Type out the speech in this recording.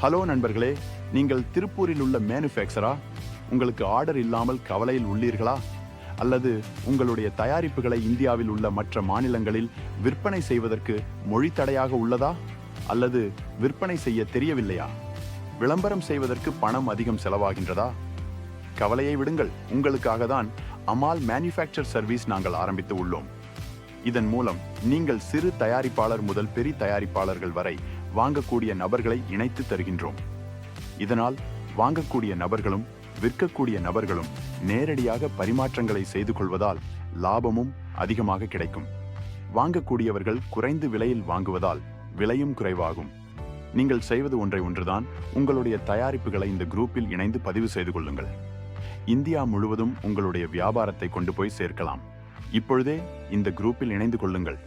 Hello நண்பர்களே, நீங்கள் திருப்பூரில் உள்ள மேனுஃபேக்சரா? உங்களுக்கு ஆர்டர் இல்லாமல் கவலையில் உள்ளீர்களா? அல்லது உங்களுடைய தயாரிப்புகளை இந்தியாவில் உள்ள மற்ற மாநிலங்களில் விற்பனை செய்வதற்கு மொழி தடையாக உள்ளதா? அல்லது விற்பனை செய்ய தெரியவில்லையா? விளம்பரம் செய்வதற்கு பணம் அதிகம் செலவாகின்றதா? கவலையை விடுங்கள், உங்களுக்காக தான் அமால் மேனுஃபேக்சர் சர்வீஸ் நாங்கள் ஆரம்பித்து உள்ளோம். இதன் மூலம் நீங்கள் சிறு தயாரிப்பாளர் முதல் பெரிய தயாரிப்பாளர்கள் வரை வாங்கக்கூடிய நபர்களை இணைத்து தருகின்றோம். இதனால் வாங்கக்கூடிய நபர்களும் விற்கக்கூடிய நபர்களும் நேரடியாக பரிமாற்றங்களை செய்து கொள்வதால் லாபமும் அதிகமாக கிடைக்கும். வாங்கக்கூடியவர்கள் குறைந்த விலையில் வாங்குவதால் விலையும் குறைவாகும். நீங்கள் செய்வது ஒன்றுதான், உங்களுடைய தயாரிப்புகளை இந்த குரூப்பில் இணைந்து பதிவு செய்து கொள்ளுங்கள். இந்தியா முழுவதும் உங்களுடைய வியாபாரத்தை கொண்டு போய் சேர்க்கலாம். இப்பொழுதே இந்த குரூப்பில் இணைந்து கொள்ளுங்கள்.